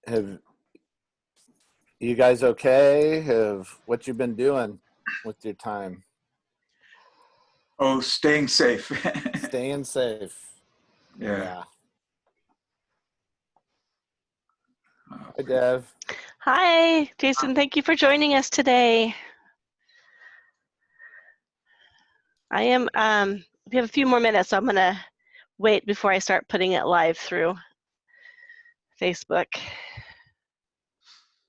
have you guys okay? What you been doing with your time? Oh, staying safe. Staying safe. Yeah. Hi, Dev. Hi, Jason. Thank you for joining us today. We have a few more minutes, so I'm going to wait before I start putting it live through Facebook.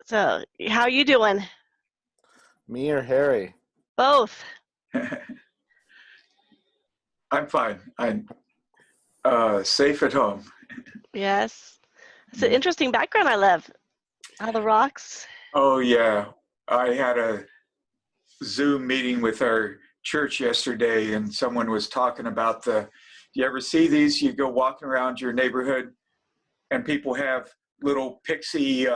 So, how are you doing? Me or Harry? Both. I'm fine. I'm safe at home. Yes. It's an interesting background I love. All the rocks. Oh, yeah. I had a Zoom meeting with our church yesterday, and someone was talking about you ever see these? You go walking around your neighborhood, and people have little pixie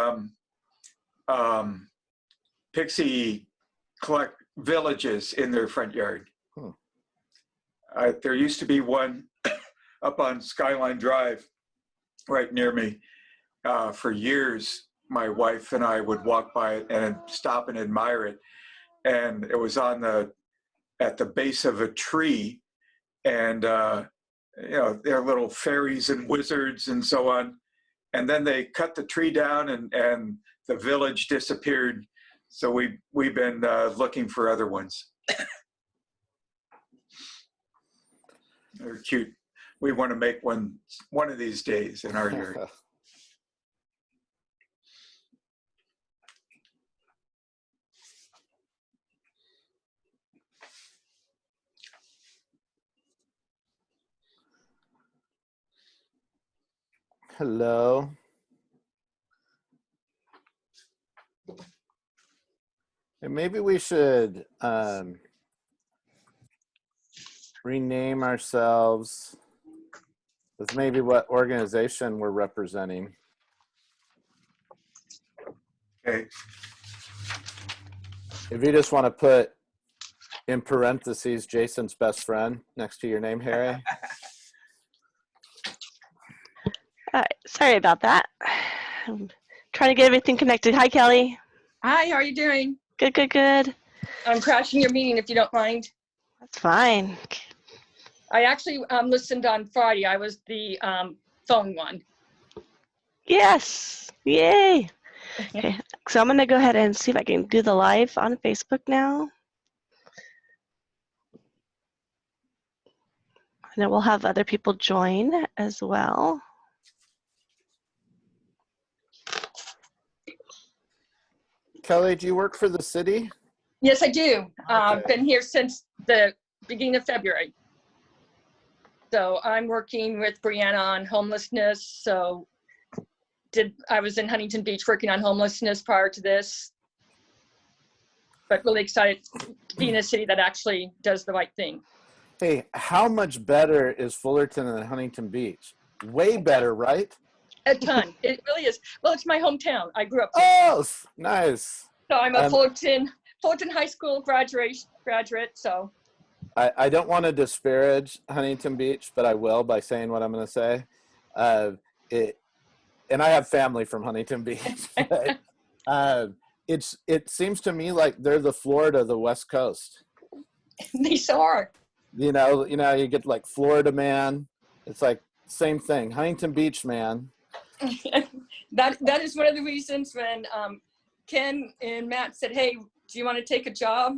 collect villages in their front yard. There used to be one up on Skyline Drive right near me. For years, my wife and I would walk by it and stop and admire it. And it was at the base of a tree, and there are little fairies and wizards and so on. And then they cut the tree down, and the village disappeared. So we've been looking for other ones. They're cute. We want to make one of these days in our yard. Hello. And maybe we should rename ourselves with maybe what organization we're representing. Okay. If you just want to put in parentheses Jason's best friend next to your name, Harry. All right. Sorry about that. I'm trying to get everything connected. Hi, Kelly. Hi, how are you doing? Good, good, good. I'm crashing your meeting if you don't mind. That's fine. I actually listened on Friday. I was the phone one. Yes. Yay. Okay. So I'm going to go ahead and see if I can do the live on Facebook now. And then we'll have other people join as well. Kelly, do you work for the city? Yes, I do. Okay. Been here since the beginning of February. So I'm working with Brianna on homelessness. So I was in Huntington Beach working on homelessness prior to this. But really excited to be in a city that actually does the right thing. Hey, how much better is Fullerton than Huntington Beach? Way better, right? A ton. It really is. Well, it's my hometown. I grew up there. Oh, nice. So I'm a Fullerton High School graduate. So I don't want to disparage Huntington Beach, but I will by saying what I'm going to say. And I have family from Huntington Beach. But, it seems to me like they're the Florida of the West Coast. they so are. You know, you get like Florida man. It's like same thing. Huntington Beach man. that is one of the reasons when Ken and Matt said, "Hey, do you want to take a job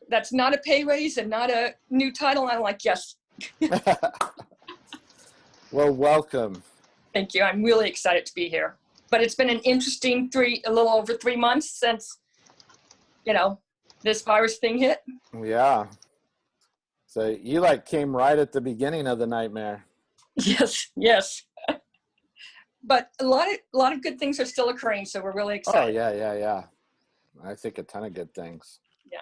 that's not a pay raise and not a new title?" I'm like, "Yes." Well, welcome. Thank you. I'm really excited to be here. But it's been an interesting a little over 3 months since, this virus thing hit. Yeah. So you came right at the beginning of the nightmare. Yes. But a lot of good things are still occurring, so we're really excited. Oh, yeah. I think a ton of good things. Yeah.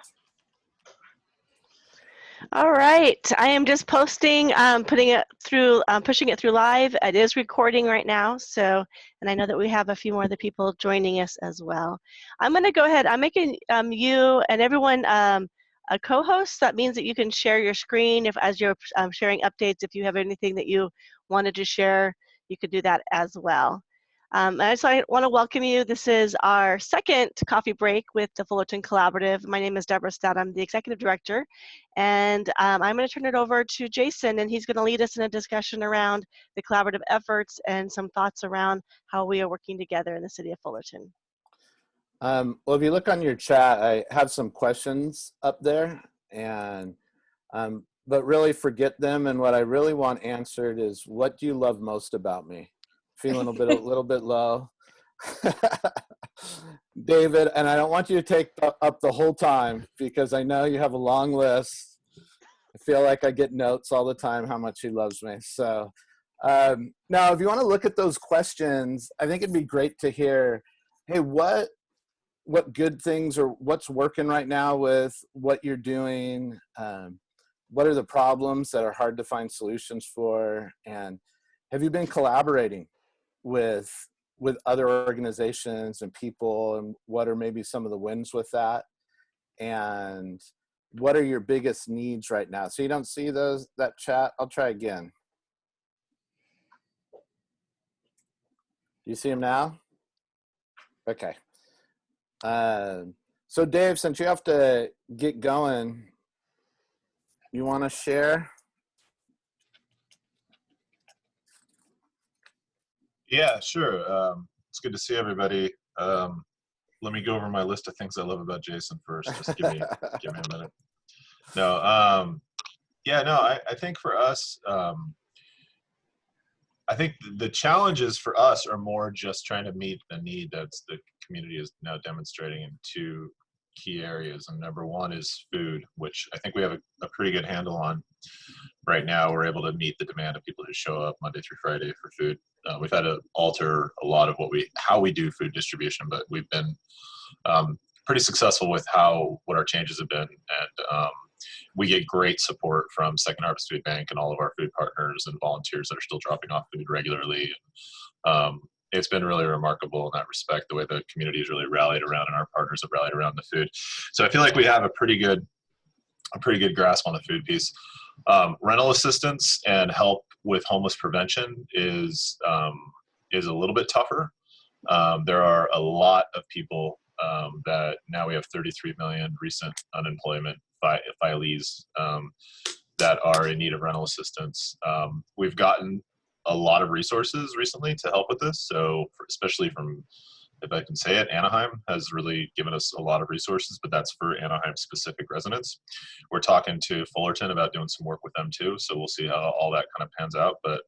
All right. I am just posting, pushing it through live. It is recording right now. So, and I know that we have a few more other people joining us as well. I'm going to go ahead. I'm making you and everyone a co-host. That means that you can share your screen as you're sharing updates. If you have anything that you wanted to share, you could do that as well. And I want to welcome you. This is our second coffee break with the Fullerton Collaborative. My name is Deborah Stout. I'm the Executive Director. And I'm going to turn it over to Jason, and he's going to lead us in a discussion around the collaborative efforts and some thoughts around how we are working together in the city of Fullerton. Well, if you look on your chat, I have some questions up there, and but really forget them. And what I really want answered is, what do you love most about me? Feeling a little bit low. David, and I don't want you to take up the whole time because I know you have a long list. I feel like I get notes all the time how much he loves me. So now if you want to look at those questions, I think it'd be great to hear, hey, what good things or what's working right now with what you're doing? What are the problems that are hard to find solutions for? And have you been collaborating with other organizations and people, and what are maybe some of the wins with that? And what are your biggest needs right now? So you don't see that chat? I'll try again. Do you see them now? Okay. So Dave, since you have to get going, you want to share? Yeah, sure. It's good to see everybody. Let me go over my list of things I love about Jason first. Just give me a minute. No, I think for us, I think the challenges for us are more just trying to meet a need that's the community is now demonstrating in two key areas. And number one is food, which I think we have a pretty good handle on right now. We're able to meet the demand of people who show up Monday through Friday for food. We've had to alter a lot of how we do food distribution, but we've been pretty successful with what our changes have been. And we get great support from Second Harvest Food Bank and all of our food partners and volunteers that are still dropping off food regularly. It's been really remarkable in that respect, the way the community has really rallied around and our partners have rallied around the food. So I feel like we have a pretty good grasp on the food piece. Rental assistance and help with homeless prevention is a little bit tougher. There are a lot of people that now we have 33 million recent unemployment filees that are in need of rental assistance. We've gotten a lot of resources recently to help with this. So especially from, if I can say it, Anaheim has really given us a lot of resources, but that's for Anaheim specific residents. We're talking to Fullerton about doing some work with them too. So we'll see how all that kind of pans out. But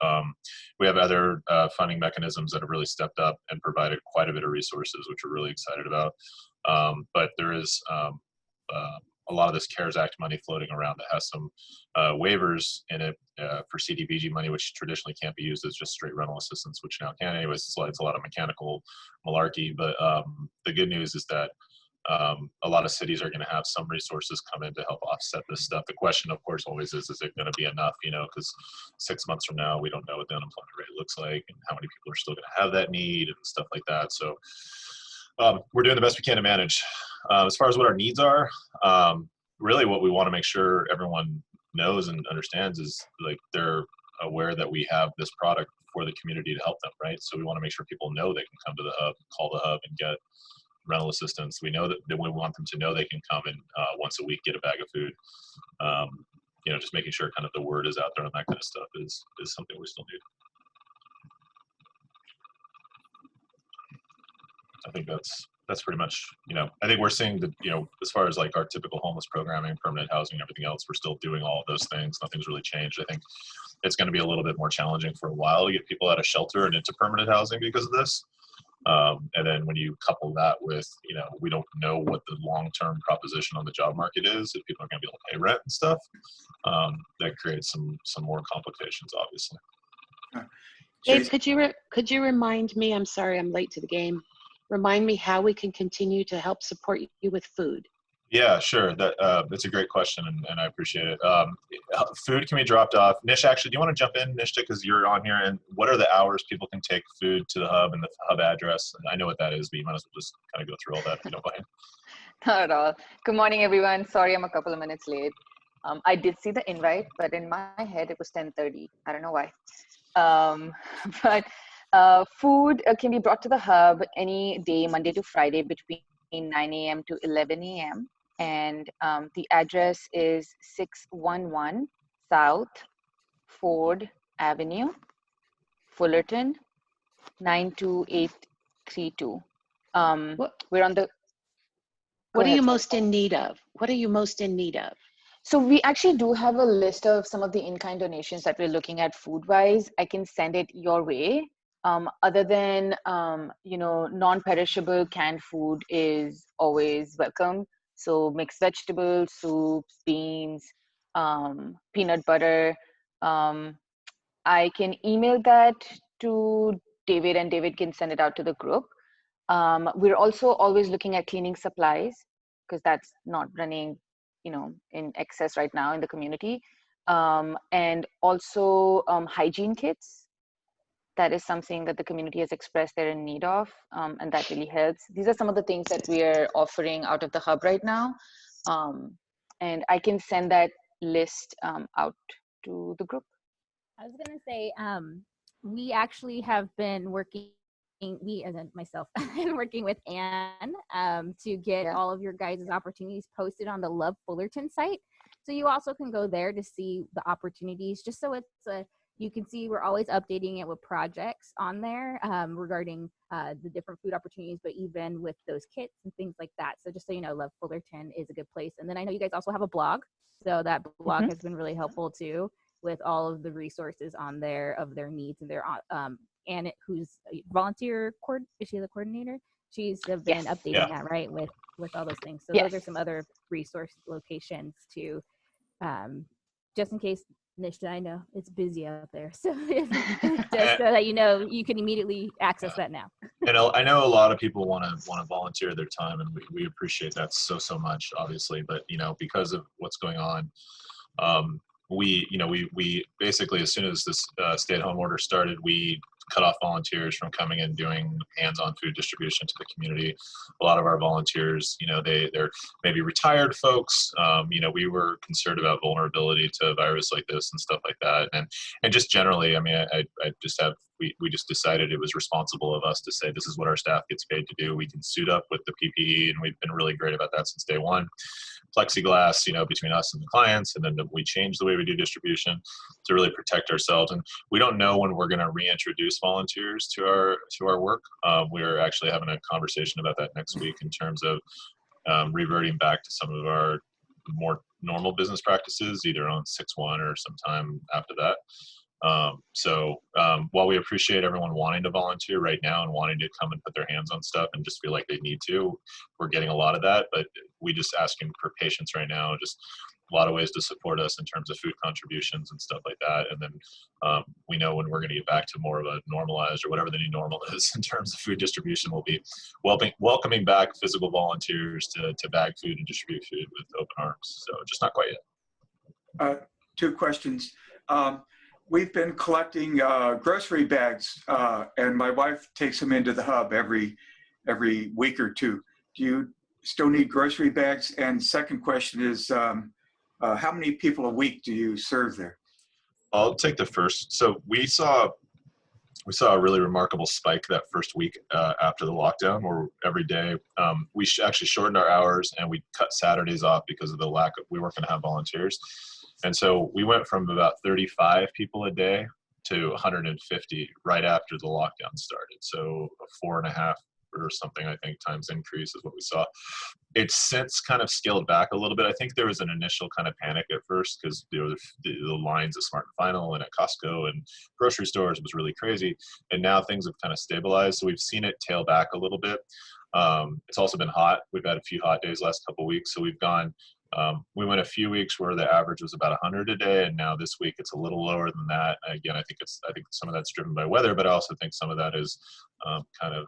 we have other funding mechanisms that have really stepped up and provided quite a bit of resources, which we're really excited about. But there is a lot of this CARES Act money floating around that has some waivers in it for CDBG money, which traditionally can't be used as just straight rental assistance, which now can. Anyways, it's a lot of mechanical malarkey. But the good news is that a lot of cities are going to have some resources come in to help offset this stuff. The question, of course, always is it going to be enough? Because 6 months from now, we don't know what the unemployment rate looks like and how many people are still going to have that need and stuff like that. So we're doing the best we can to manage. As far as what our needs are, really what we want to make sure everyone knows and understands is like they're aware that we have this product for the community to help them, right? So we want to make sure people know they can come to the hub, call the hub, and get rental assistance. We know that we want them to know they can come and once a week get a bag of food. Just making sure kind of the word is out there and that kind of stuff is something we still need. I think that's pretty much, I think we're seeing that, as far as like our typical homeless programming, permanent housing, everything else, we're still doing all of those things. Nothing's really changed. I think it's going to be a little bit more challenging for a while to get people out of shelter and into permanent housing because of this. And then when you couple that with, we don't know what the long-term proposition on the job market is, if people are going to be able to pay rent and stuff, that creates some more complications, obviously. Dave, could you remind me, I'm sorry, I'm late to the game. Remind me how we can continue to help support you with food. Yeah, sure. That's a great question, and I appreciate it. Food can be dropped off. Nish, actually, do you want to jump in, Nishta, because you're on here? And what are the hours people can take food to the hub and the hub address? I know what that is, but you might as well just kind of go through all that if you don't mind. Not at all. Good morning, everyone. Sorry, I'm a couple of minutes late. I did see the invite, but in my head, it was 10:30. I don't know why. But Food can be brought to the hub any day, Monday to Friday, between 9 a.m. to 11 a.m. And the address is 611 South Ford Avenue, Fullerton, 92832. We're on the. What are you most in need of? What are you most in need of? So we actually do have a list of some of the in-kind donations that we're looking at food-wise. I can send it your way. Other than, non-perishable canned food is always welcome. So mixed vegetables, soups, beans, peanut butter. I can email that to David and David can send it out to the group. We're also always looking at cleaning supplies because that's not running, in excess right now in the community. And also hygiene kits. That is something that the community has expressed they're in need of, and that really helps. These are some of the things that we are offering out of the hub right now. And I can send that list out to the group. I was going to say, we actually have been working, we as in myself, I'm working with Anne to get all of your guys' opportunities posted on the Love Fullerton site. So you also can go there to see the opportunities, just so you can see we're always updating it with projects on there regarding the different food opportunities, but even with those kits and things like that. So just so you know, Love Fullerton is a good place. And then I know you guys also have a blog. So that blog has been really helpful too, with all of the resources on there of their needs and their Anne, who's a volunteer is she the coordinator? She's been updating that, right, with all those things. So those are some other resource locations too, just in case. Nisha, I know it's busy out there, so just so that you can immediately access that now. And I know a lot of people want to volunteer their time, and we appreciate that so much, obviously. But because of what's going on, we basically, as soon as this stay-at-home order started, we cut off volunteers from coming and doing hands-on food distribution to the community. A lot of our volunteers, they're maybe retired folks. We were concerned about vulnerability to a virus like this and stuff like that. And just generally, we just decided it was responsible of us to say, this is what our staff gets paid to do. We can suit up with the PPE, and we've been really great about that since day one. Plexiglass, between us and the clients, and then we changed the way we do distribution to really protect ourselves. And we don't know when we're going to reintroduce volunteers to our work. We're actually having a conversation about that next week in terms of reverting back to some of our more normal business practices, either on 6/1 or sometime after that. While we appreciate everyone wanting to volunteer right now and wanting to come and put their hands on stuff and just feel like they need to, we're getting a lot of that, but we just asking for patience right now. Just a lot of ways to support us in terms of food contributions and stuff like that. And then we know when we're going to get back to more of a normalized, or whatever the new normal is in terms of food distribution, we'll be welcoming back physical volunteers to bag food and distribute food with open arms. So just not quite yet. Two questions. We've been collecting grocery bags, and my wife takes them into the hub every week or two. Do you still need grocery bags? And second question is, how many people a week do you serve there? I'll take the first. So we saw a really remarkable spike that first week after the lockdown, where every day we actually shortened our hours and we cut Saturdays off because of the lack of, we weren't going to have volunteers. And so we went from about 35 people a day to 150 right after the lockdown started. So a 4.5 or something, I think, times increase is what we saw. It's since kind of scaled back a little bit. I think there was an initial kind of panic at first because the lines at Smart & Final and at Costco and grocery stores was really crazy. And now things have kind of stabilized. So we've seen it tail back a little bit. It's also been hot. We've had a few hot days last couple of weeks. So we've gone, we went a few weeks where the average was about 100 a day, and now this week it's a little lower than that. Again, I think some of that's driven by weather, but I also think some of that is kind of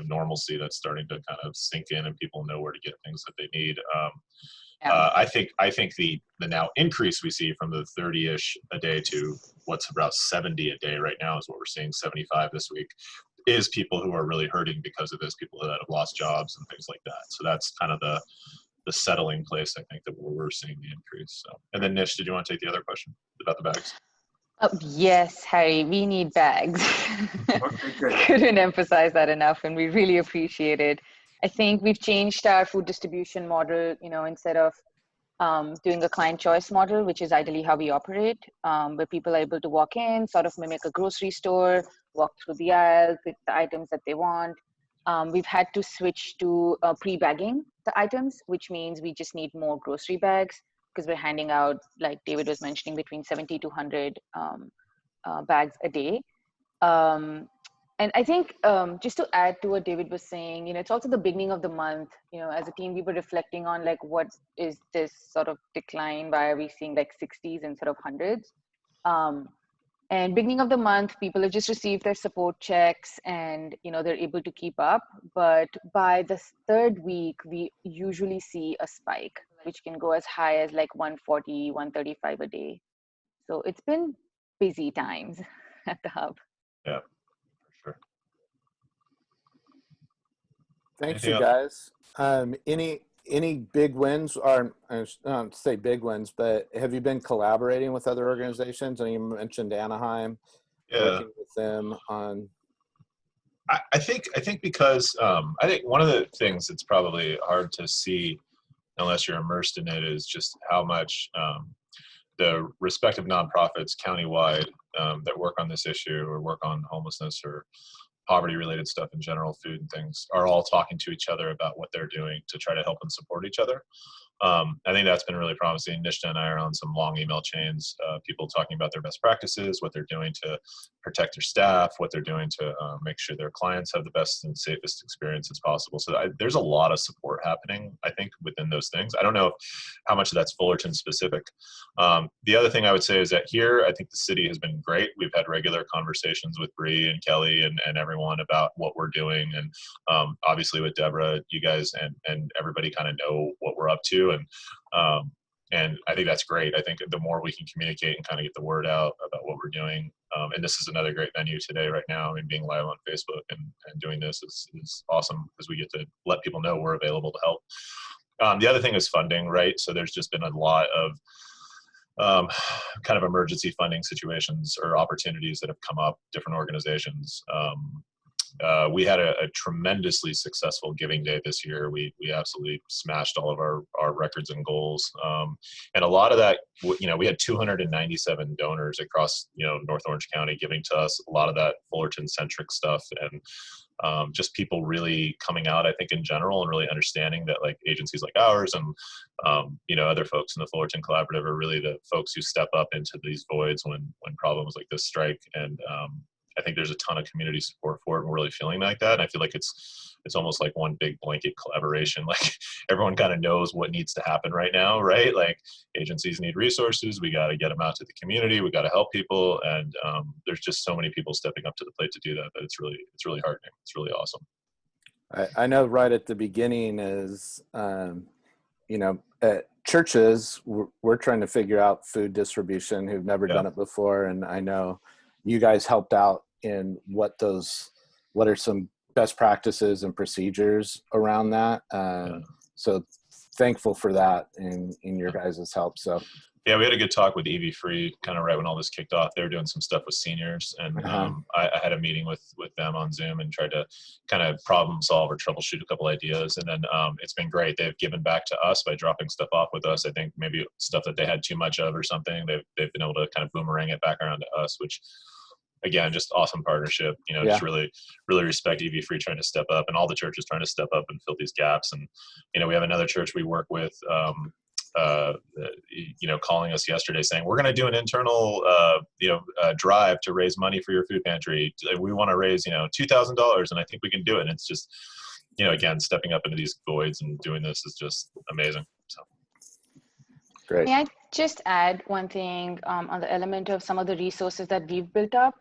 normalcy that's starting to kind of sink in, and people know where to get things that they need. I think the now increase we see from the 30-ish a day to what's about 70 a day right now is what we're seeing, 75 this week, is people who are really hurting because of this, people that have lost jobs and things like that. So that's kind of the settling place, I think, that we're seeing the increase. So, and then Nish, did you want to take the other question about the bags? Yes, Harry, we need bags. Okay, good. Couldn't emphasize that enough, and we really appreciate it. I think we've changed our food distribution model, instead of doing a client choice model, which is ideally how we operate, where people are able to walk in, sort of mimic a grocery store, walk through the aisle, pick the items that they want. We've had to switch to pre-bagging the items, which means we just need more grocery bags because we're handing out, like David was mentioning, between 70 to 100 bags a day. And I think just to add to what David was saying, it's also the beginning of the month. As a team, we were reflecting on like, what is this sort of decline? Why are we seeing like 60s instead of hundreds? And beginning of the month, people have just received their support checks and, they're able to keep up. But by the third week, we usually see a spike, which can go as high as like 140, 135 a day. So it's been busy times at the hub. Yeah, for sure. Thanks, Anything you else? guys. Any big wins, or I don't say big wins, but have you been collaborating with other organizations? And you mentioned Anaheim, Yeah. working with them on. I think because I think one of the things that's probably hard to see unless you're immersed in it is just how much the respective nonprofits countywide that work on this issue or work on homelessness or poverty related stuff in general, food and things, are all talking to each other about what they're doing to try to help and support each other. I think that's been really promising. Nishta and I are on some long email chains, people talking about their best practices, what they're doing to protect their staff, what they're doing to make sure their clients have the best and safest experiences possible. So there's a lot of support happening, I think, within those things. I don't know how much of that's Fullerton specific. The other thing I would say is that here, I think the city has been great. We've had regular conversations with Bree and Kelly and everyone about what we're doing. And obviously with Deborah, you guys and everybody kind of know what we're up to. And I think that's great. I think the more we can communicate and kind of get the word out about what we're doing, and this is another great venue today right now. I mean, being live on Facebook and doing this is awesome because we get to let people know we're available to help. The other thing is funding, right? So there's just been a lot of kind of emergency funding situations or opportunities that have come up, different organizations. We had a tremendously successful giving day this year. We absolutely smashed all of our records and goals. And a lot of that, we had 297 donors across, North Orange County giving to us, a lot of that Fullerton centric stuff. And just people really coming out, I think, in general, and really understanding that like agencies like ours and, other folks in the Fullerton Collaborative are really the folks who step up into these voids when problems like this strike. And I think there's a ton of community support for it, and we're really feeling like that. And I feel like it's almost like one big blanket collaboration. Like everyone kind of knows what needs to happen right now, right? Like agencies need resources. We got to get them out to the community. We got to help people. And there's just so many people stepping up to the plate to do that. But it's really heartening. It's really awesome. I know right at the beginning is, at churches, we're trying to figure out food distribution who've never done it before. And I know you guys helped out in what are some best practices and procedures around that. So thankful for that in your guys' help. So yeah, we had a good talk with EV Free kind of right when all this kicked off. They were doing some stuff with seniors, and I had a meeting with them on Zoom and tried to kind of problem solve or troubleshoot a couple ideas. And then it's been great. They've given back to us by dropping stuff off with us. I think maybe stuff that they had too much of or something. They've been able to kind of boomerang it back around to us, which again, just awesome partnership. Just really respect EV Free trying to step up, and all the churches trying to step up and fill these gaps. And we have another church we work with. Calling us yesterday saying we're going to do an internal drive to raise money for your food pantry. We want to raise $2,000, and I think we can do it. And it's just again, stepping up into these voids and doing this is just amazing. So great. May I just add one thing on the element of some of the resources that we've built up,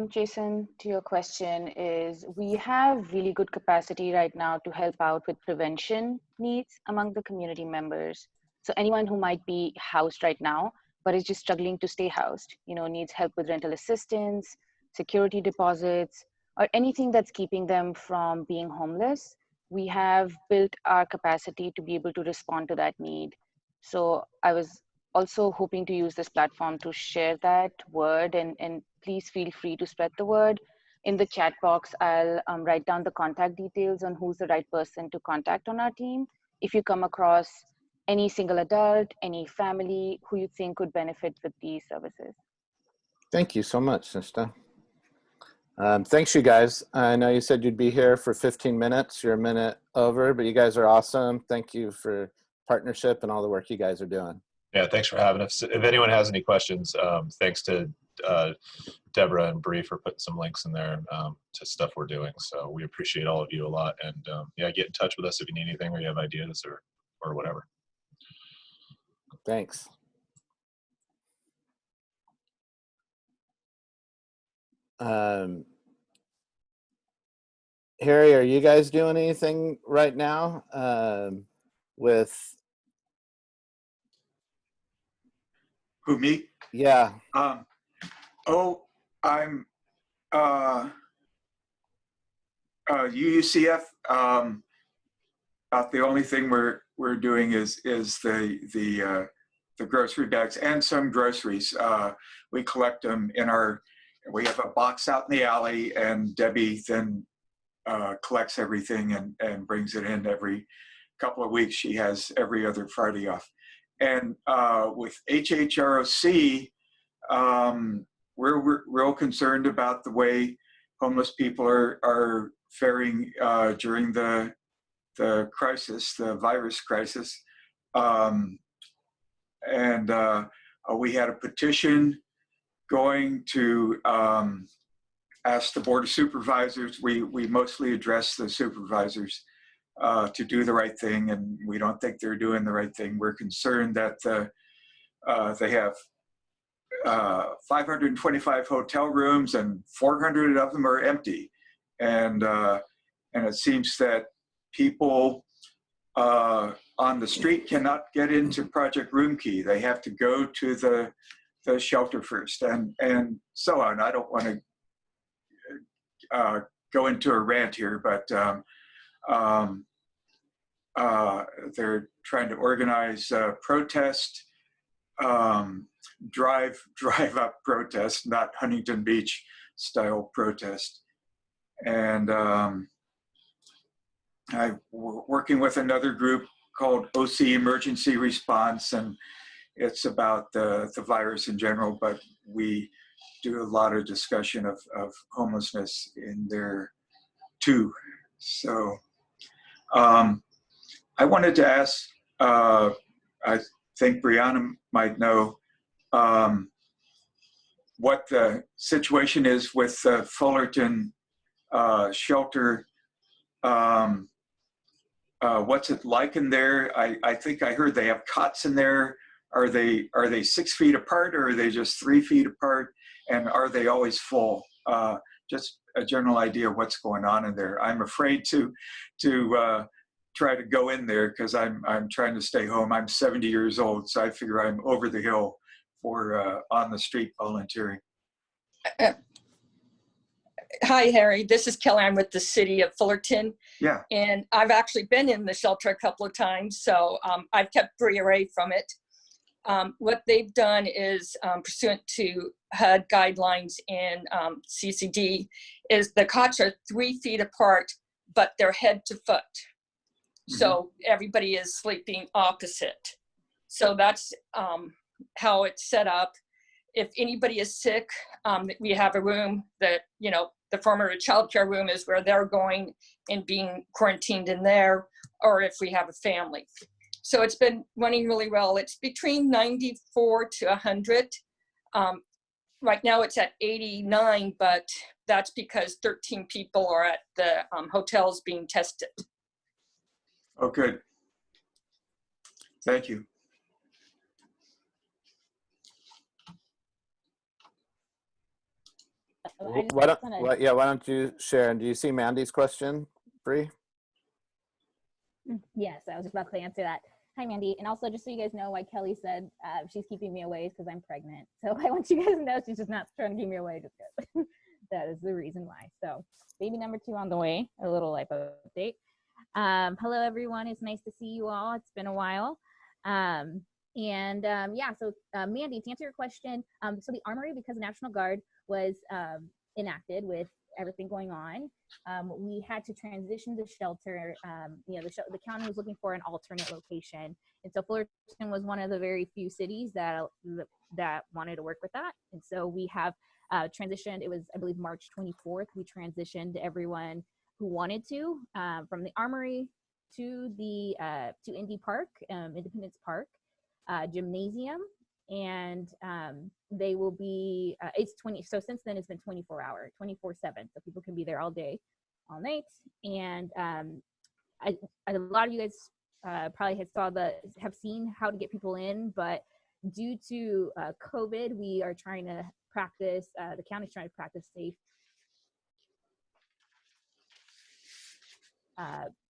Jason, to your question, is we have really good capacity right now to help out with prevention needs among the community members. So anyone who might be housed right now, but is just struggling to stay housed, needs help with rental assistance, security deposits, or anything that's keeping them from being homeless, we have built our capacity to be able to respond to that need. So I was also hoping to use this platform to share that word, and please feel free to spread the word. In the chat box, I'll write down the contact details on who's the right person to contact on our team. If you come across any single adult, any family who you think could benefit with these services. Thank you so much, Nishta. Thanks, you guys. I know you said you'd be here for 15 minutes. You're a minute over, but you guys are awesome. Thank you for partnership and all the work you guys are doing. Yeah, thanks for having us. If anyone has any questions, thanks to Deborah and Bree for putting some links in there to stuff we're doing. So we appreciate all of you a lot. And yeah, get in touch with us if you need anything or you have ideas or whatever. Thanks. Harry, are you guys doing anything right now with? Who, me? Yeah. I'm UUCF. About the only thing we're doing is the grocery bags and some groceries. We collect them we have a box out in the alley, and Debbie then collects everything and brings it in every couple of weeks. She has every other Friday off. And with HHROC, we're real concerned about the way homeless people are faring during the crisis, the virus crisis. We had a petition going to ask the Board of Supervisors. We mostly address the supervisors to do the right thing, and we don't think they're doing the right thing. We're concerned that they have 525 hotel rooms and 400 of them are empty. And it seems that people on the street cannot get into Project Room Key. They have to go to the shelter first, and so on. I don't want to go into a rant here, but they're trying to organize a protest, drive up protest, not Huntington Beach style protest. And I'm working with another group called OC Emergency Response, and it's about the virus in general, but we do a lot of discussion of homelessness in there too. So I wanted to ask, I think Brianna might know what the situation is with the Fullerton shelter. What's it like in there? I think I heard they have cots in there. Are they 6 feet apart, or are they just 3 feet apart? And are they always full? Just a general idea of what's going on in there. I'm afraid to try to go in there because I'm trying to stay home. I'm 70 years old, so I figure I'm over the hill for on the street volunteering. Hi, Harry. This is Kelly. I'm with the city of Fullerton. Yeah. And I've actually been in the shelter a couple of times, so I've kept Bree away from it. What they've done is, pursuant to HUD guidelines in CCD, is the cots are 3 feet apart, but they're head to foot. Mm-hmm. So everybody is sleeping opposite. So that's how it's set up. If anybody is sick, we have a room that, the former child care room is where they're going and being quarantined in there, or if we have a family. So it's been running really well. It's between 94 to 100. Right now it's at 89, but that's because 13 people are at the hotels being tested. Oh, good. Thank you. Why don't you share? And do you see Mandy's question, Bree? Yes, I was about to answer that. Hi, Mandy. And also, just so you guys know why Kelly said she's keeping me away is because I'm pregnant. So I want you guys to know she's just not trying to keep me away just because. That is the reason why. So baby number 2 on the way, a little life update. Hello, everyone. It's nice to see you all. It's been a while. And yeah, so Mandy, to answer your question, so the Armory, because the National Guard was enacted with everything going on, we had to transition the shelter. You know, the county was looking for an alternate location, and so Fullerton was one of the very few cities that wanted to work with that. And so we have transitioned. It was, I believe, March 24th. We transitioned everyone who wanted to from the Armory to the to Indy Park, Independence Park gymnasium, and they will be it's 20, so since then it's been 24-hour 24/7, so people can be there all day all night. And a lot of you guys probably have seen how to get people in, but due to COVID, we are trying to practice, the county's trying to practice safe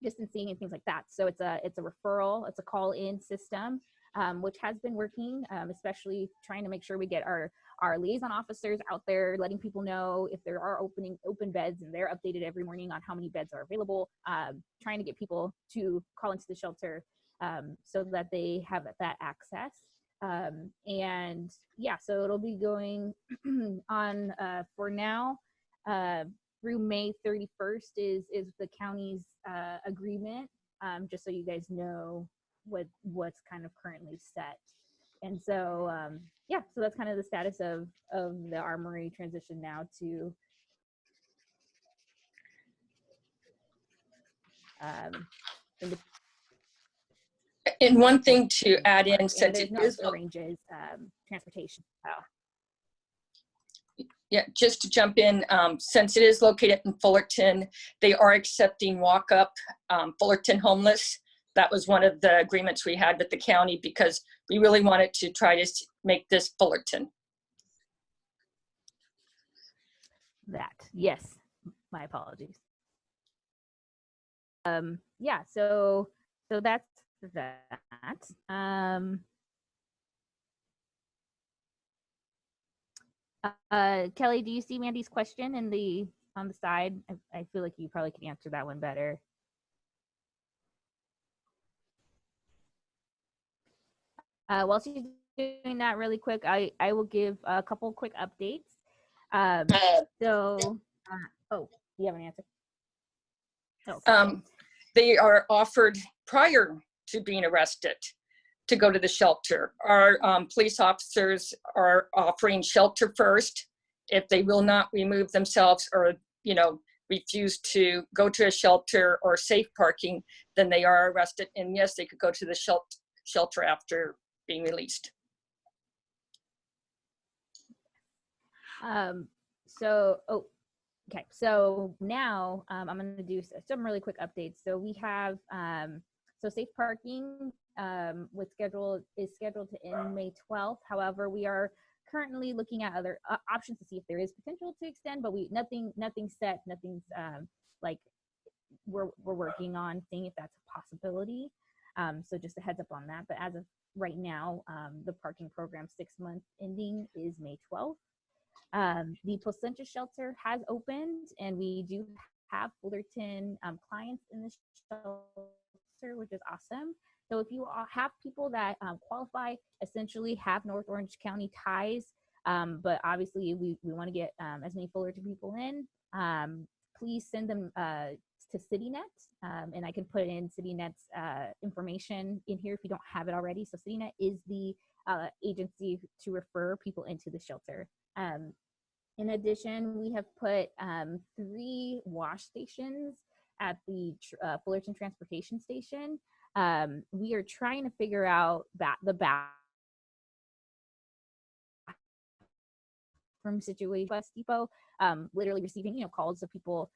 distancing and things like that. So it's a referral, it's a call-in system, which has been working, especially trying to make sure we get our liaison officers out there, letting people know if there are open beds, and they're updated every morning on how many beds are available, trying to get people to call into the shelter so that they have that access. And yeah, so it'll be going on for now through May 31st is the county's agreement, just so you guys know what's kind of currently set. And so yeah, so that's kind of the status of the Armory transition now to And one thing to add in, since it is arranges transportation. Yeah, just to jump in, since it is located in Fullerton, they are accepting walk-up Fullerton homeless. That was one of the agreements we had with the county, because we really wanted to try to make this Fullerton. That, yes, my apologies. Yeah, so that's that. Kelly, do you see Mandy's question on the side? I feel like you probably can answer that one better. While she's doing that really quick, I will give a couple quick updates. Oh, do you have an answer? Okay. They are offered, prior to being arrested, to go to the shelter. Our police officers are offering shelter first. If they will not remove themselves or, you know, refuse to go to a shelter or safe parking, then they are arrested. And yes, they could go to the shelter after being released. Okay, so now I'm going to do some really quick updates. So we have so safe parking is scheduled to end May 12th. However, we are currently looking at other options to see if there is potential to extend, but nothing's set. Nothing's like we're working on seeing if that's a possibility. So just a heads up on that. But as of right now, the parking program 6-month ending is May 12th. The placenta shelter has opened, and we do have Fullerton clients in the shelter, which is awesome. So if you have people that qualify, essentially have North Orange County ties, but obviously we want to get as many Fullerton people in, please send them to CityNet, and I can put in CityNet's information in here if you don't have it already. So CityNet is the agency to refer people into the shelter. In addition, we have put 3 wash stations at the Fullerton Transportation Station. We are trying to figure out the bathroom situation. West Depot, literally receiving calls of people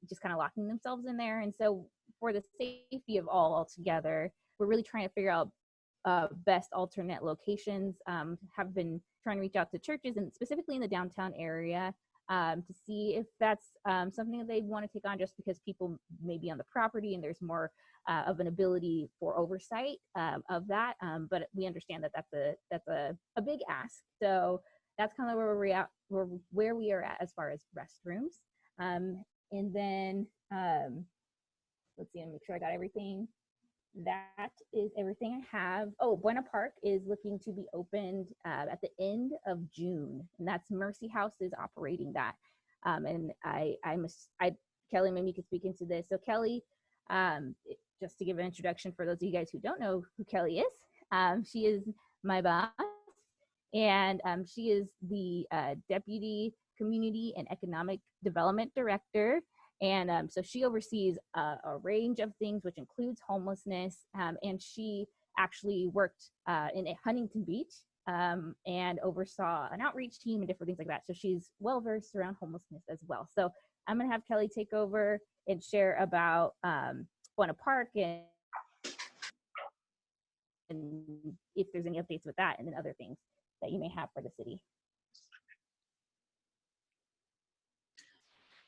just kind of locking themselves in there. And so for the safety of all altogether, we're really trying to figure out best alternate locations. Have been trying to reach out to churches, and specifically in the downtown area, to see if that's something that they want to take on, just because people may be on the property and there's more of an ability for oversight of that. But we understand that that's a big ask. So that's kind of where we are at as far as restrooms. And then let's see, and make sure I got everything. that is everything I have. Oh, Buena Park is looking to be opened at the end of June, and that's Mercy House is operating that. And Kelly, maybe you could speak into this. So Kelly, just to give an introduction for those of you guys who don't know who Kelly is, she is my boss, and she is the Deputy Community and Economic Development Director. And so she oversees a range of things, which includes homelessness. And she actually worked in Huntington Beach and oversaw an outreach team and different things like that. So she's well versed around homelessness as well. So I'm going to have Kelly take over and share about Buena Park and if there's any updates with that, and then other things that you may have for the city.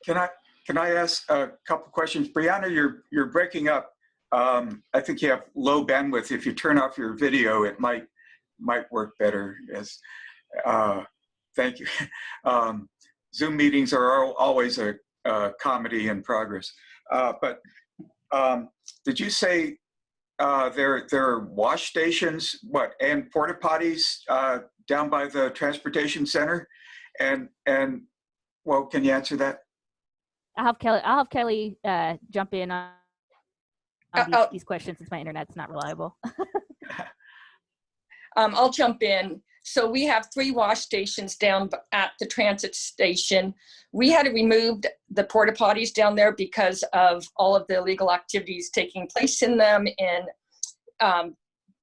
Can I ask a couple questions? Brianna, you're breaking up. I think you have low bandwidth. If you turn off your video, it might work better. Yes. Thank you. Zoom meetings are always a comedy in progress. But did you say there are wash stations, and porta potties down by the transportation center? And well, can you answer that? I'll have Kelly jump in on these questions since my internet's not reliable. I'll jump in. So we have 3 wash stations down at the transit station. We had to remove the porta potties down there because of all of the illegal activities taking place in them, and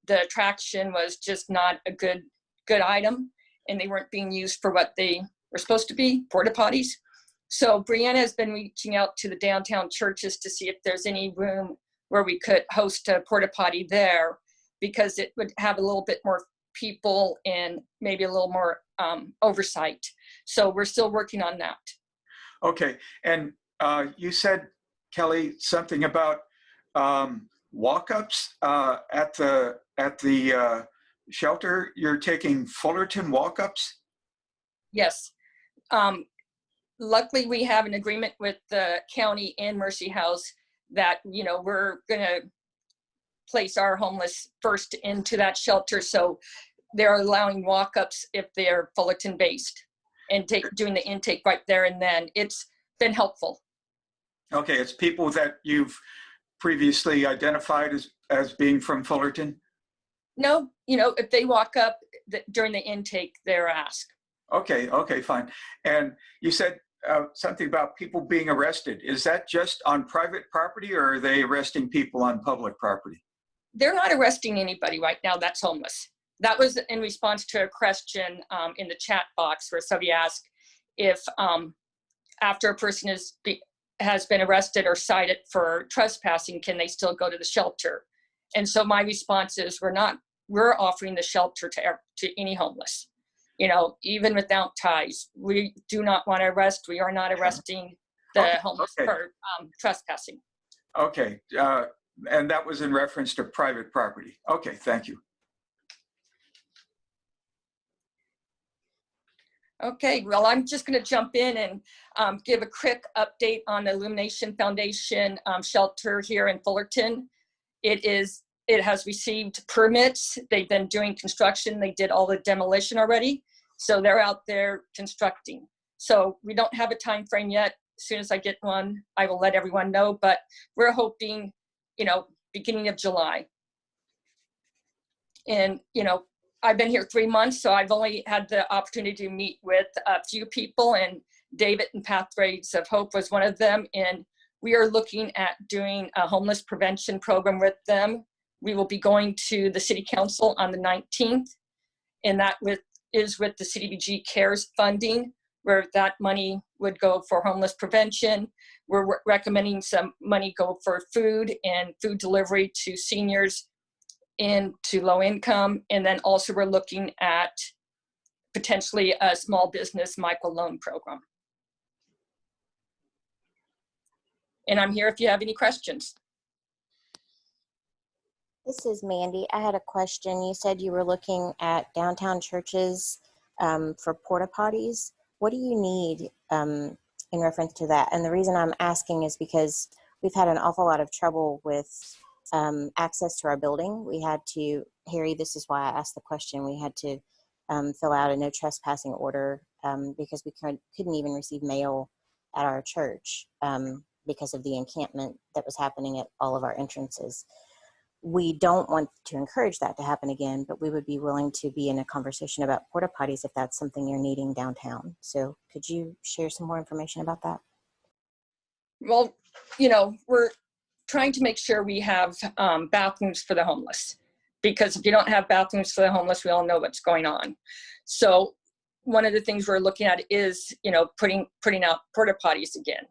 the attraction was just not a good item, and they weren't being used for what they were supposed to be, porta potties. So Brianna has been reaching out to the downtown churches to see if there's any room where we could host a porta potty there, because it would have a little bit more people and maybe a little more oversight. So we're still working on that. Okay, and you said, Kelly, something about walk-ups at the shelter. You're taking Fullerton walk-ups? Yes. Luckily, we have an agreement with the county and Mercy House that, we're going to place our homeless first into that shelter. So they're allowing walk-ups if they're Fullerton based and doing the intake right there and then. It's been helpful. Okay, it's people that you've previously identified as being from Fullerton? No, if they walk up during the intake, they're asked. Okay, fine. And you said something about people being arrested. Is that just on private property, or are they arresting people on public property? They're not arresting anybody right now that's homeless. That was in response to a question in the chat box where somebody asked if after a person has been arrested or cited for trespassing, can they still go to the shelter? And so my response is we're offering the shelter to any homeless, even without ties. We do not want to arrest. We are not arresting the homeless for trespassing. Okay. And that was in reference to private property. Okay, thank you. Okay, well, I'm just going to jump in and give a quick update on the Illumination Foundation shelter here in Fullerton. It has received permits. They've been doing construction. They did all the demolition already. So they're out there constructing. So we don't have a time frame yet. As soon as I get one, I will let everyone know, but we're hoping, beginning of July. And, I've been here 3 months, so I've only had the opportunity to meet with a few people, and David and Pathways of Hope was one of them. And we are looking at doing a homeless prevention program with them. We will be going to the City Council on the 19th, and that is with the CDBG CARES funding, where that money would go for homeless prevention. We're recommending some money go for food and food delivery to seniors and to low income. And then also we're looking at potentially a small business micro loan program. And I'm here if you have any questions. This is Mandy. I had a question. You said you were looking at downtown churches for porta potties. What do you need in reference to that? And the reason I'm asking is because we've had an awful lot of trouble with access to our building. We had to, Harry, this is why I asked the question, we had to fill out a no trespassing order because we couldn't even receive mail at our church because of the encampment that was happening at all of our entrances. We don't want to encourage that to happen again, but we would be willing to be in a conversation about porta potties if that's something you're needing downtown. So could you share some more information about that? Well, we're trying to make sure we have bathrooms for the homeless, because if you don't have bathrooms for the homeless, we all know what's going on. So one of the things we're looking at is, putting out porta potties again.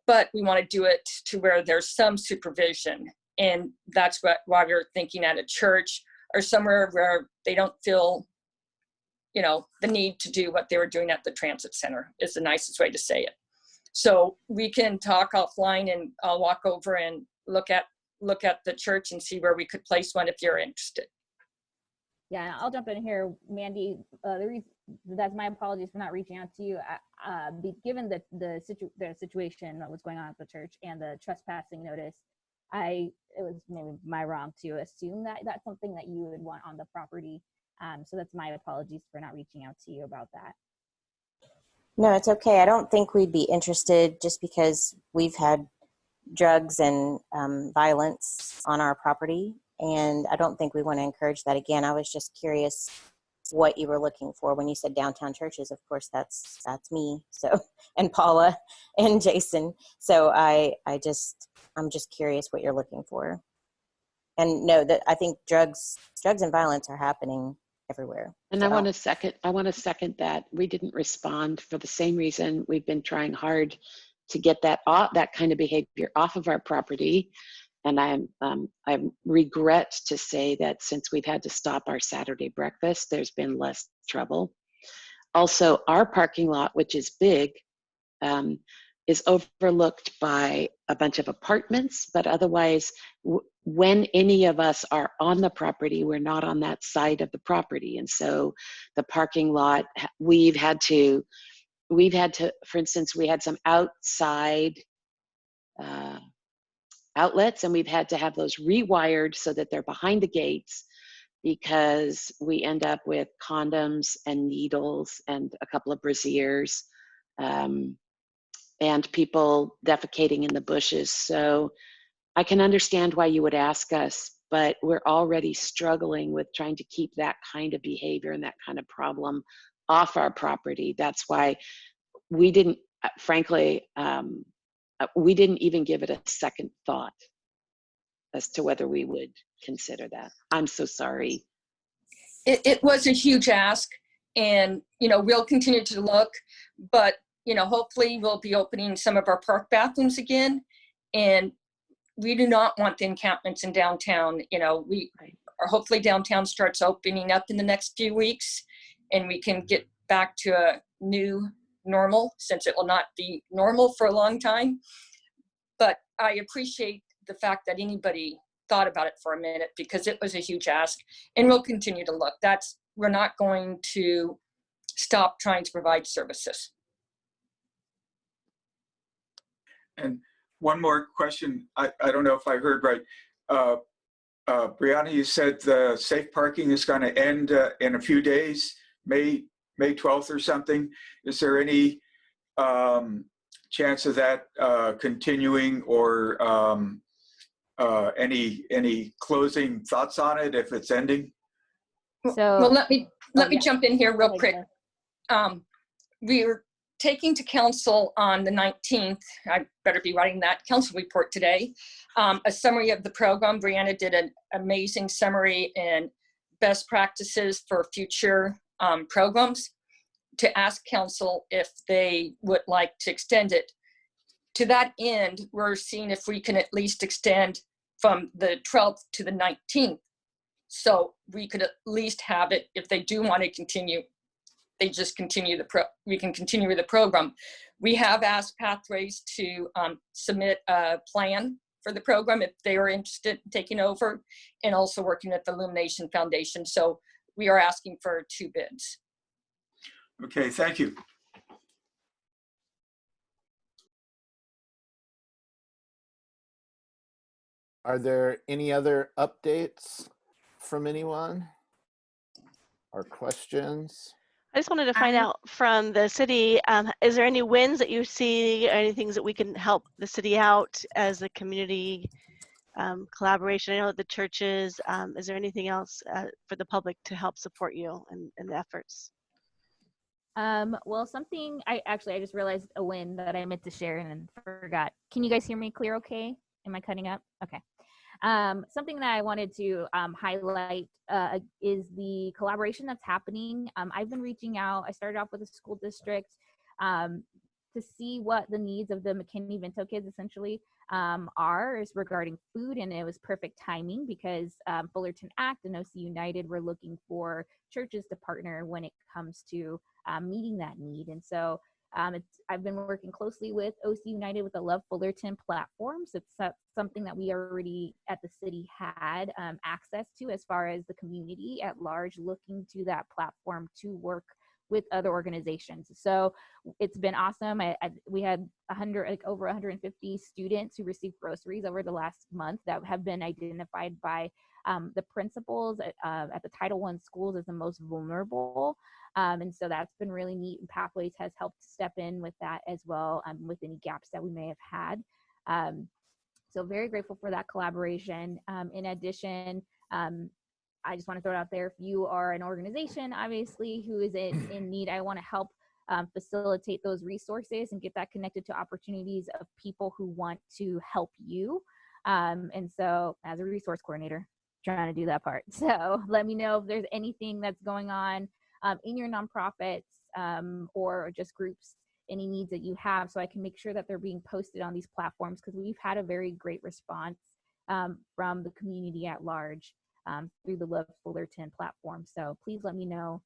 But we want to do it to where there's some supervision. And that's why we're thinking at a church or somewhere where they don't feel, the need to do what they were doing at the transit center is the nicest way to say it. So we can talk offline, and I'll walk over and look at the church and see where we could place one if you're interested. Yeah, I'll jump in here, Mandy. That's my apologies for not reaching out to you. Given the situation that was going on at the church and the trespassing notice, it was maybe my wrong to assume that that's something that you would want on the property. So that's my apologies for not reaching out to you about that. No, it's okay. I don't think we'd be interested just because we've had drugs and violence on our property, and I don't think we want to encourage that again. I was just curious what you were looking for when you said downtown churches. Of course, that's me. So, and Paula and Jason. So I'm just curious what you're looking for. And no, that I think drugs and violence are happening everywhere. And So I want to second that. We didn't respond for the same reason. We've been trying hard to get that kind of behavior off of our property. And I regret to say that since we've had to stop our Saturday breakfast, there's been less trouble. Also, our parking lot, which is big, is overlooked by a bunch of apartments, but otherwise, when any of us are on the property, we're not on that side of the property. And so the parking lot, we've had to, for instance, we had some outside outlets, and we've had to have those rewired so that they're behind the gates, because we end up with condoms and needles and a couple of brassieres, and people defecating in the bushes. So I can understand why you would ask us, but we're already struggling with trying to keep that kind of behavior and that kind of problem off our property. That's why we didn't, frankly, we didn't even give it a second thought as to whether we would consider that. I'm so sorry. It was a huge ask, and we'll continue to look, but hopefully we'll be opening some of our park bathrooms again, and we do not want the encampments in downtown. Hopefully downtown starts opening up in the next few weeks, and we can get back to a new normal, since it will not be normal for a long time. But I appreciate the fact that anybody thought about it for a minute, because it was a huge ask, and we'll continue to look. We're not going to stop trying to provide services. And one more question. I don't know if I heard right. Brianna, you said the safe parking is going to end in a few days, May 12th or something. Is there any chance of that continuing, or any closing thoughts on it if it's ending? So, well, let me jump in here real quick. We're taking to council on the 19th. I better be writing that council report today. A summary of the program. Brianna did an amazing summary and best practices for future programs, to ask council if they would like to extend it. To that end, we're seeing if we can at least extend from the 12th to the 19th. So we could at least have it, if they do want to continue, they just continue we can continue with the program. We have asked Pathways to submit a plan for the program if they are interested in taking over, and also working with the Illumination Foundation. So we are asking for 2 bids. Okay, thank you. Are there any other updates from anyone or questions? I just wanted to find out from the city, is there any wins that you see, or any things that we can help the city out as a community collaboration? I know the churches, is there anything else for the public to help support you in the efforts? Well, something I just realized a win that I meant to share and forgot. Can you guys hear me clear okay? Am I cutting up? Okay. Something that I wanted to highlight is the collaboration that's happening. I've been reaching out. I started off with a school district to see what the needs of the McKinney-Vento kids essentially are is regarding food, and it was perfect timing because Fullerton Act and OC United were looking for churches to partner when it comes to meeting that need. And so I've been working closely with OC United with the Love Fullerton platforms. It's something that we already at the city had access to as far as the community at large looking to that platform to work with other organizations. So it's been awesome. We had over 150 students who received groceries over the last month that have been identified by the principals at the Title I schools as the most vulnerable. And so that's been really neat, and Pathways has helped step in with that as well, with any gaps that we may have had. So very grateful for that collaboration. In addition, I just want to throw it out there, if you are an organization, obviously, who is in need, I want to help facilitate those resources and get that connected to opportunities of people who want to help you. And so as a resource coordinator, trying to do that part. So let me know if there's anything that's going on in your nonprofits or just groups, any needs that you have, so I can make sure that they're being posted on these platforms, because we've had a very great response from the community at large through the Love Fullerton platform. So please let me know.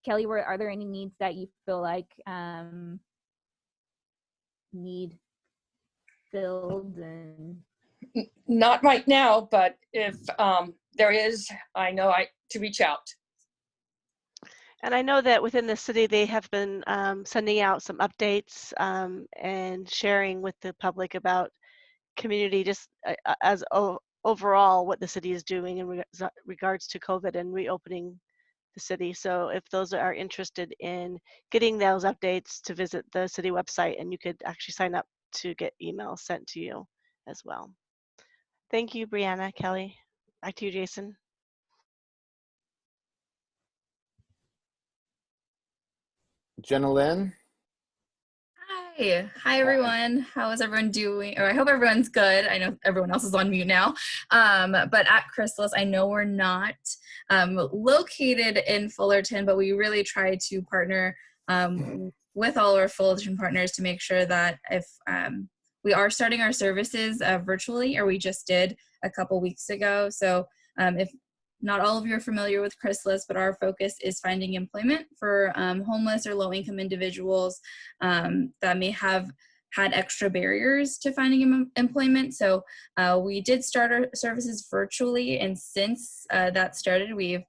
Kelly, are there any needs that you feel like need filled? And not right now, but if there is, I know to reach out. And I know that within the city, they have been sending out some updates and sharing with the public about community, just as overall what the city is doing in regards to COVID and reopening the city. So if those are interested in getting those updates, to visit the city website, and you could actually sign up to get emails sent to you as well. Thank you, Brianna, Kelly. Back to you, Jason. Jenna Lynn? Hi everyone. How is everyone doing? Or I hope everyone's good. I know everyone else is on mute now. But at Chrysalis, I know we're not located in Fullerton, but we really try to partner with all our Fullerton partners to make sure that if we are starting our services virtually, or we just did a couple weeks ago. So if not all of you are familiar with Chrysalis, but our focus is finding employment for homeless or low-income individuals that may have had extra barriers to finding employment. So we did start our services virtually, and since that started, we've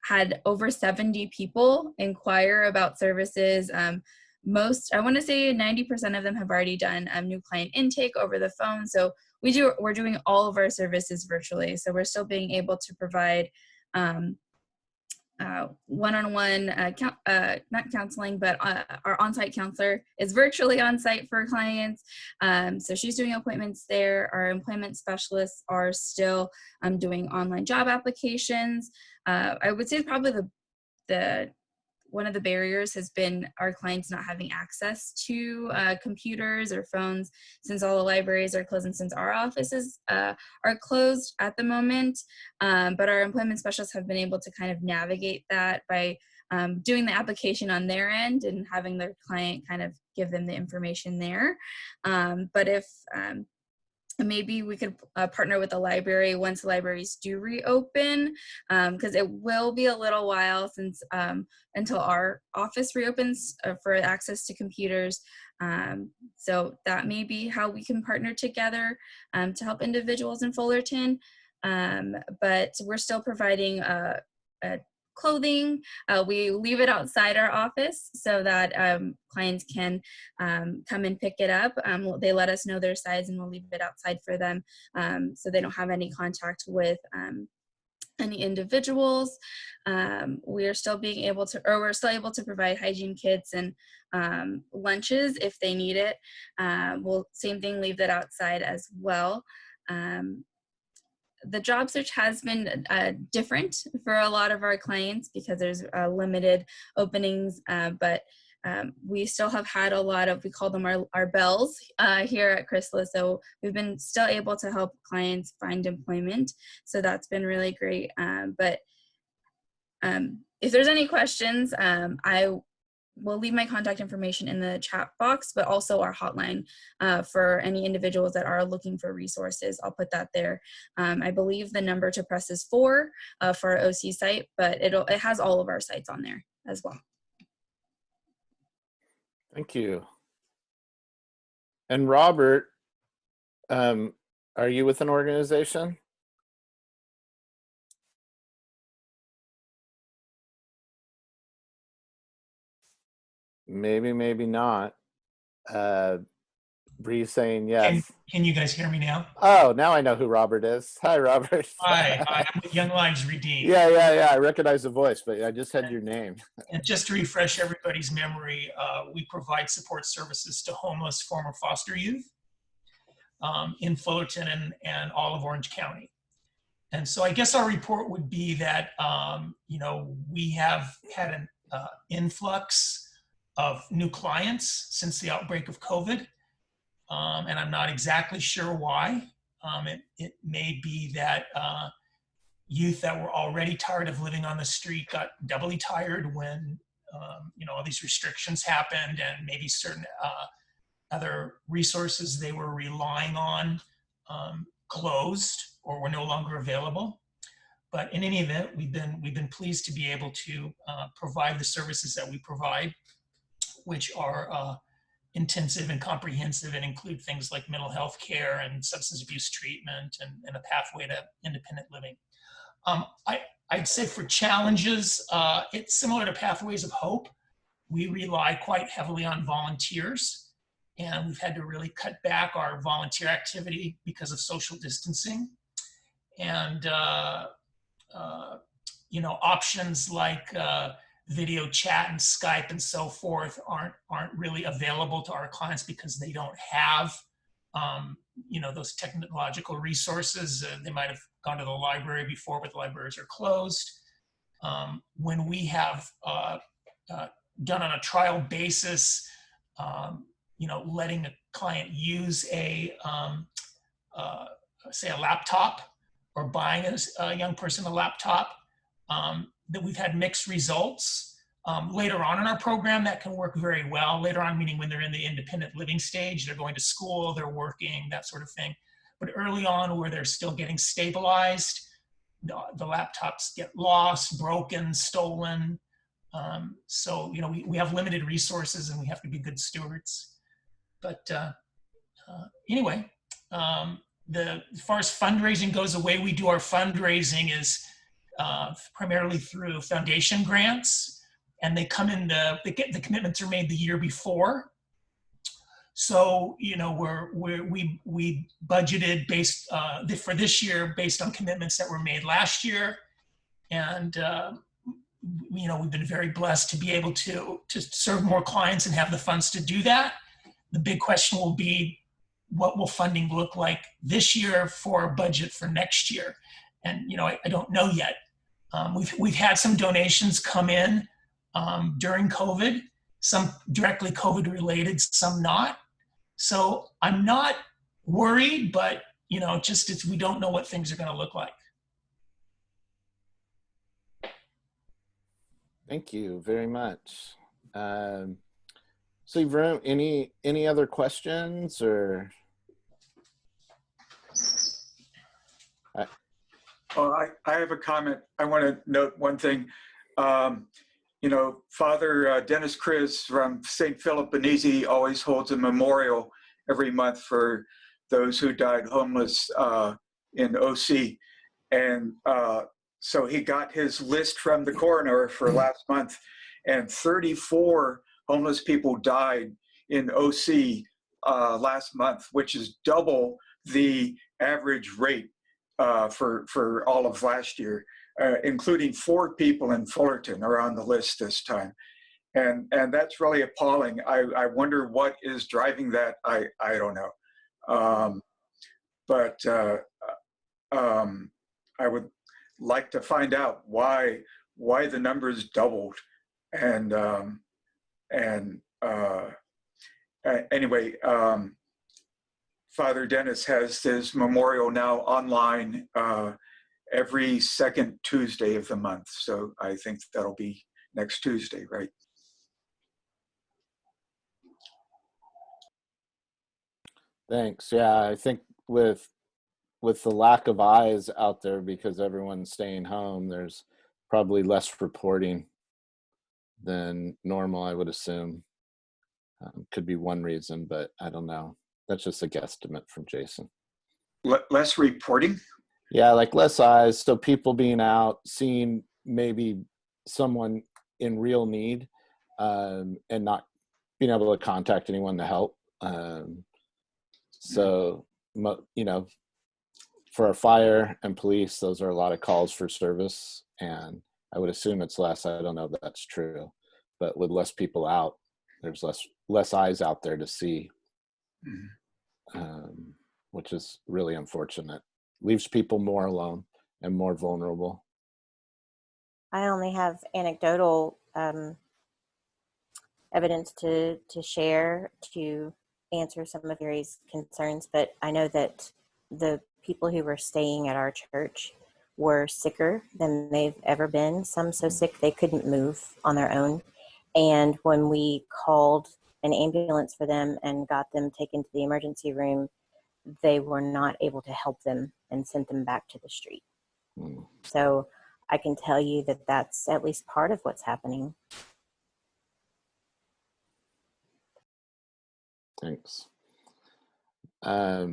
had over 70 people inquire about services. I want to say 90% of them have already done new client intake over the phone. So we're doing all of our services virtually. So we're still being able to provide one-on-one, not counseling, but our on-site counselor is virtually on-site for clients. So she's doing appointments there. Our employment specialists are still doing online job applications. I would say probably one of the barriers has been our clients not having access to computers or phones, since all the libraries are closed and since our offices are closed at the moment. But our employment specialists have been able to kind of navigate that by doing the application on their end and having their client kind of give them the information there. But if maybe we could partner with the library once the libraries do reopen, because it will be a little while since until our office reopens for access to computers. So that may be how we can partner together to help individuals in Fullerton. But we're still providing clothing. We leave it outside our office so that clients can come and pick it up. They let us know their size, and we'll leave it outside for them so they don't have any contact with any individuals. We're still able to provide hygiene kits and lunches if they need it. We'll same thing, leave that outside as well. The job search has been different for a lot of our clients because there's limited openings, but we still have had a lot of, we call them our bells here at Chrysalis. So we've been still able to help clients find employment. So that's been really great. But if there's any questions, I will leave my contact information in the chat box, but also our hotline for any individuals that are looking for resources. I'll put that there. I believe the number to press is 4 for our OC site, but it has all of our sites on there as well. Thank you. And Robert, are you with an organization? Maybe, maybe not. Bree saying yes. Can you guys hear me now? Oh, now I know who Robert is. Hi, Robert. Hi, I'm with Young Lives Redeemed. Yeah. I recognize the voice, but I just had your name. And just to refresh everybody's memory, we provide support services to homeless former foster youth in Fullerton and all of Orange County. And so I guess our report would be that, we have had an influx of new clients since the outbreak of COVID. And I'm not exactly sure why. It may be that youth that were already tired of living on the street got doubly tired when, all these restrictions happened, and maybe certain other resources they were relying on closed or were no longer available. But in any event, we've been pleased to be able to provide the services that we provide, which are intensive and comprehensive and include things like mental health care and substance abuse treatment and a pathway to independent living. I'd say for challenges, it's similar to Pathways of Hope. We rely quite heavily on volunteers, and we've had to really cut back our volunteer activity because of social distancing. And options like video chat and Skype and so forth aren't really available to our clients because they don't have those technological resources. They might have gone to the library before, but the libraries are closed. When we have done on a trial basis, letting a client use say a laptop, or buying a young person a laptop, that we've had mixed results. Later on in our program, that can work very well. Later on, meaning when they're in the independent living stage, they're going to school, they're working, that sort of thing. But early on, where they're still getting stabilized, the laptops get lost, broken, stolen. So, we have limited resources and we have to be good stewards. But anyway, as far as fundraising goes, the way we do our fundraising is primarily through foundation grants, and they come in the commitments are made the year before. So we budgeted based for this year based on commitments that were made last year, and we've been very blessed to be able to serve more clients and have the funds to do that. The big question will be, what will funding look like this year for a budget for next year? And I don't know yet. We've had some donations come in during COVID, some directly COVID related, some not. So I'm not worried, but we don't know what things are going to look like. Thank you very much. So Vroom, any other questions or? I have a comment. I want to note one thing. Father Dennis Chris from St. Philip Benizi always holds a memorial every month for those who died homeless in OC. And So he got his list from the coroner for last month, and 34 homeless people died in OC last month, which is double the average rate for all of last year, including 4 people in Fullerton are on the list this time. And that's really appalling. I wonder what is driving that. I don't know. But I would like to find out why the numbers doubled. And anyway, Father Dennis has his memorial now online every second Tuesday of the month. So I think that'll be next Tuesday, right? Thanks. Yeah, I think with the lack of eyes out there because everyone's staying home, there's probably less reporting than normal, I would assume. Could be one reason, but I don't know. That's just a guesstimate from Jason. Less reporting? Yeah, like less eyes. So people being out, seeing maybe someone in real need, and not being able to contact anyone to help. So, you know, for our fire and police, those are a lot of calls for service, and I would assume it's less. I don't know if that's true, but with less people out, there's less eyes out there to see, which is really unfortunate. Leaves people more alone and more vulnerable. I only have anecdotal evidence to share to answer some of Gary's concerns, but I know that the people who were staying at our church were sicker than they've ever been. Some so sick they couldn't move on their own. And when we called an ambulance for them and got them taken to the emergency room, they were not able to help them and sent them back to the street. So I can tell you that that's at least part of what's happening. Thanks. I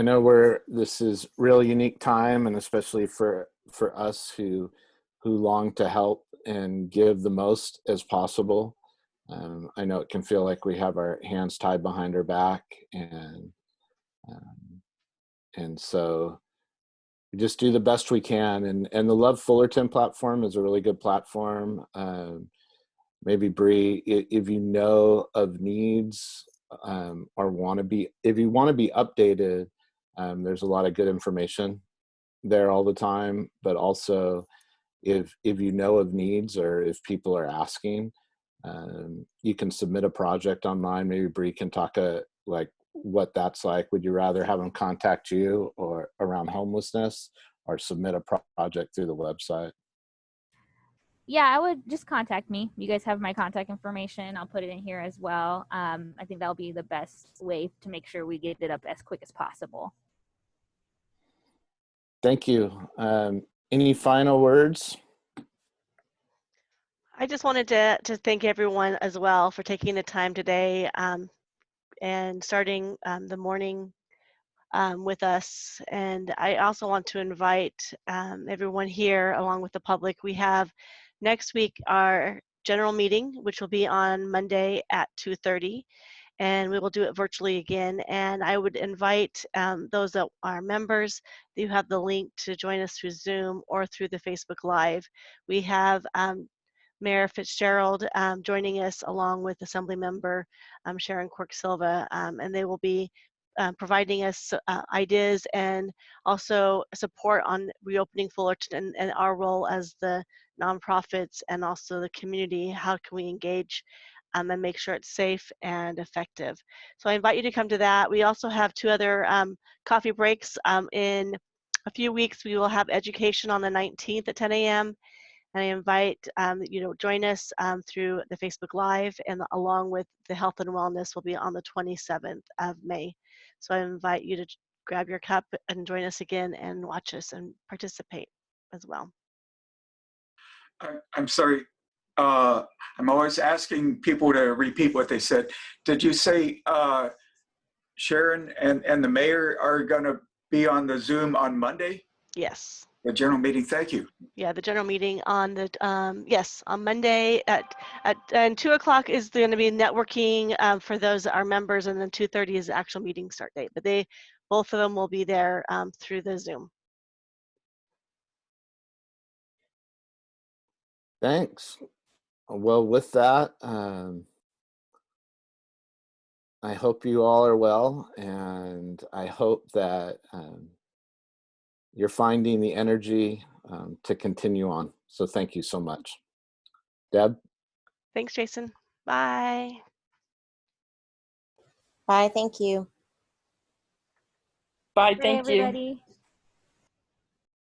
know this is really unique time, and especially for us who long to help and give the most as possible. I know it can feel like we have our hands tied behind our back, and so we just do the best we can. And the Love Fullerton platform is a really good platform. Maybe Bree, if you know of needs or if you want to be updated, there's a lot of good information there all the time. But also, if you know of needs or if people are asking, you can submit a project online. Maybe Bree can talk like what that's like. Would you rather have them contact you or around homelessness, or submit a project through the website? Yeah, I would just contact me. You guys have my contact information. I'll put it in here as well. I think that'll be the best way to make sure we get it up as quick as possible. Thank you. Any final words? I just wanted to thank everyone as well for taking the time today and starting the morning with us. And I also want to invite everyone here along with the public. We have next week our general meeting, which will be on Monday at 2:30, and we will do it virtually again. And I would invite those that are members, that you have the link to join us through Zoom or through the Facebook Live. We have Mayor Fitzgerald joining us along with Assembly Member Sharon Quirk Silva, and they will be providing us ideas and also support on reopening Fullerton and our role as the nonprofits and also the community. How can we engage and make sure it's safe and effective? So I invite you to come to that. We also have 2 other coffee breaks. In a few weeks, we will have education on the 19th at 10 a.m. And I invite you to join us through the Facebook Live, and along with the health and wellness will be on the 27th of May. So I invite you to grab your cup and join us again and watch us and participate as well. I'm sorry. I'm always asking people to repeat what they said. Did you say Sharon and the mayor are going to be on the Zoom on Monday? Yes. The general meeting, thank you. Yeah, the general meeting on the, yes, on Monday and 2 o'clock is going to be networking for those that are members, and then 2:30 is the actual meeting start date. But both of them will be there through the Zoom. Thanks. Well, with that, I hope you all are well, and I hope that you're finding the energy to continue on. So thank you so much. Deb? Thanks, Jason. Bye. Bye. Thank you. Bye, Bye, thank you. everybody.